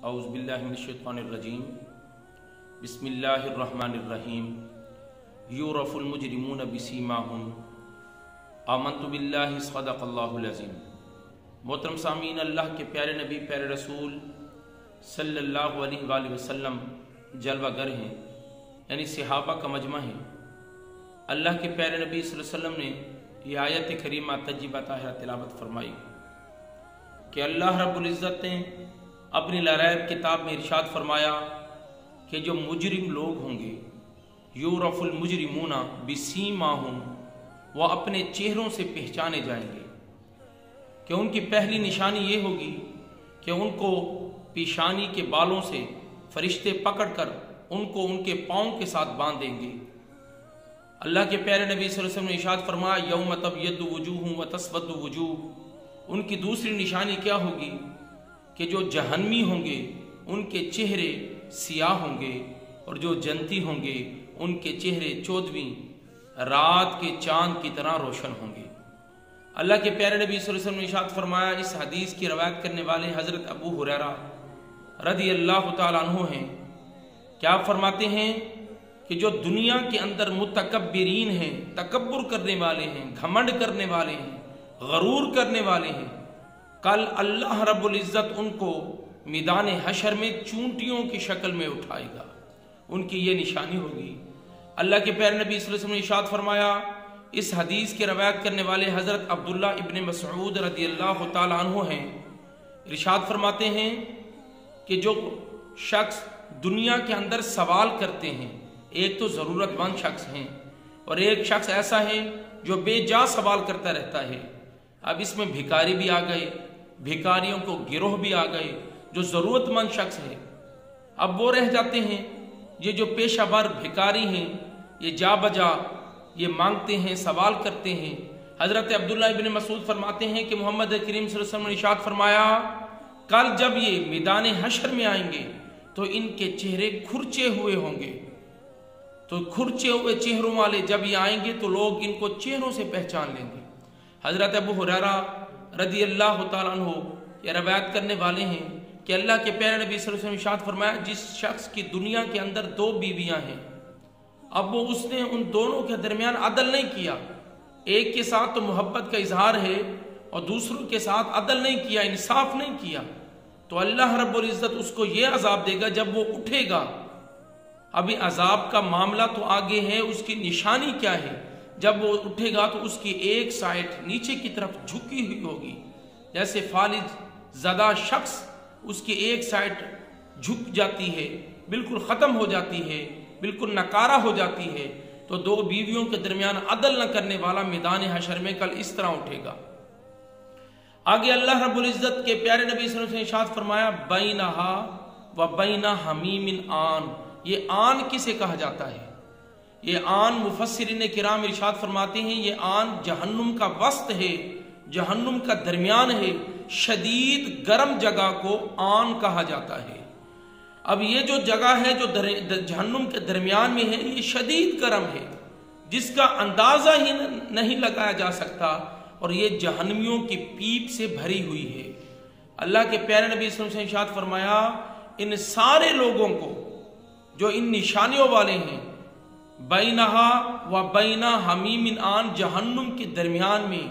औज़ुबिल्लाहि मिनश्शैतानिर्रजीम बिस्मिल्लाहिर्रहमानिर्रहीम युरफ़ुल मुजरिमून बिसीमाहुम आमन्तु बिल्लाहि सदक़ल्लाहुल अज़ीम। मोहतरम सामीन, अल्लाह के प्यारे नबी प्यारे रसूल सल्लल्लाहु अलैहि वसल्लम जलवागर हैं, यानी सहाबा का मजमा है। अल्लाह के प्यारे नबी सल्लल्लाहु अलैहि वसल्लम ने यह आयत करीमा तज्जिबा ताहिरा तिलावत फरमाई कि अल्लाह रब्बुल इज़्ज़त ने अपनी लरैब किताब में इरशाद फरमाया कि जो मुजरिम लोग होंगे, युरफ़ुल मुजरिमूना बिसीमाहुम, वह अपने चेहरों से पहचाने जाएंगे। कि उनकी पहली निशानी ये होगी कि उनको पेशानी के बालों से फरिश्ते पकड़कर उनको उनके पाँव के साथ बांध देंगे। अल्लाह के प्यारे नबी सल्लल्लाहु अलैहि वसल्लम ने इरशाद फरमाया यौम तबयद्दु वजूहुम व तस्वद्दु वजूह। उनकी दूसरी निशानी क्या होगी कि जो जहन्नमी होंगे उनके चेहरे सियाह होंगे और जो जन्नती होंगे उनके चेहरे चौदहवीं रात के चांद की तरह रोशन होंगे। अल्लाह के प्यारे नबी सल्लल्लाहु अलैहि वसल्लम ने इरशाद फरमाया, इस हदीस की रवायत करने वाले हज़रत अबू हुरैरा रज़ियल्लाहु तआला अन्हु हैं। क्या फरमाते हैं कि जो दुनिया के अंदर मुतकब्बिरीन हैं, तकब्बुर करने वाले हैं, घमंड करने वाले हैं, गरूर करने वाले हैं, कल अल्लाह रब्बुल इज़्ज़त उनको मैदान हशर में चूंटियों की शक्ल में उठाएगा। उनकी ये निशानी होगी। अल्लाह के प्यारे नबी सल्लल्लाहु अलैहि वसल्लम ने इरशाद फरमाया, इस हदीस की रवायत करने वाले हज़रत अब्दुल्ला इब्न मसऊद रज़ियल्लाहु तआला अन्हु हैं। इरशाद फरमाते हैं कि जो शख्स दुनिया के अंदर सवाल करते हैं, एक तो ज़रूरतमंद शख्स हैं और एक शख्स ऐसा है जो बेजा सवाल करता रहता है। अब इसमें भिखारी भी आ गए, भिखारियों को गिरोह भी आ गए। जो ज़रूरतमंद शख्स है अब वो रह जाते हैं। ये जो पेशावर भिखारी हैं, ये जा बजा ये मांगते हैं, सवाल करते हैं। हज़रत अब्दुल्ला इब्न मसूद फरमाते हैं कि मोहम्मद करीम सल्लल्लाहु अलैहि वसल्लम ने इरशाद फरमाया, कल जब ये मैदान हशर में आएंगे तो इनके चेहरे खुरचे हुए होंगे। तो खुरचे हुए चेहरों वाले जब ये आएंगे तो लोग इनको चेहरों से पहचान लेंगे। हज़रत अबू हुरैरा रज़ियल्लाहु तआला अन्हु ये रवायत करने वाले हैं कि अल्लाह के प्यारे नबी सल्लल्लाहु अलैहि वसल्लम ने इरशाद फरमाया, जिस शख्स की दुनिया के अंदर 2 बीवियां हैं, अब वो उसने उन दोनों के दरमियान अदल नहीं किया। एक के साथ तो मोहब्बत का इजहार है और दूसरों के साथ अदल नहीं किया, इंसाफ नहीं किया, तो अल्लाह रब्बुल इज़्ज़त उसको ये अजाब देगा जब वो उठेगा। अभी अजाब का मामला तो आगे है, उसकी निशानी क्या है? जब वो उठेगा तो उसकी एक साइड नीचे की तरफ झुकी हुई होगी, जैसे फालिज ज़दा शख्स उसकी एक साइड झुक जाती है, बिल्कुल ख़त्म हो जाती है, बिल्कुल नकारा हो जाती है। तो 2 बीवियों के दरमियान अदल न करने वाला मैदान हशर में कल इस तरह उठेगा। आगे अल्लाह रब्बुल इज़्ज़त के प्यारे नबी सल्लल्लाहु अलैहि वसल्लम ने इरशाद फरमाया, बैनहा व बैना हमीमिन आन। ये आन किसे कहा जाता है? ये आन मुफस्सिरीन किराम इरशाद फरमाते हैं, ये आन जहन्नुम का वस्त है, जहन्नुम का दरमियान है। शदीद गर्म जगह को आन कहा जाता है। अब ये जो जगह है जो जहन्नुम के दरमियान में है, ये शदीद गर्म है, जिसका अंदाजा ही नहीं लगाया जा सकता, और ये जहन्नमियों की पीप से भरी हुई है। अल्लाह के प्यारे नबी सल्लल्लाहु अलैहि वसल्लम ने इरशाद फरमाया, इन सारे लोगों को जो इन निशानियों वाले हैं, बैनहा व बैना हमीमिन आन, जहन्नुम के दरमियान में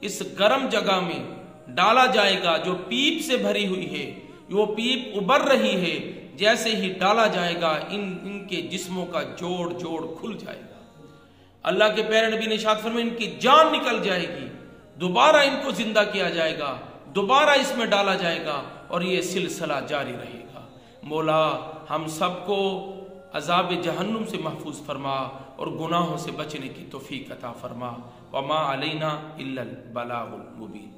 इस गर्म जगह में डाला जाएगा जो पीप से भरी हुई है। वो पीप उबर रही है, जैसे ही डाला जाएगा इनके जिस्मों का जोड़ जोड़ खुल जाएगा। अल्लाह के प्यारे नबी ने इरशाद फरमाया, इनकी जान निकल जाएगी, दोबारा इनको जिंदा किया जाएगा, दोबारा इसमें डाला जाएगा और ये सिलसिला जारी रहेगा। मौला हम सबको अजाब जहन्नुम से महफूज फरमा और गुनाहों से बचने की तौफीक अता फरमा। वमा अलैना इल्लल बलागुल मुबीन।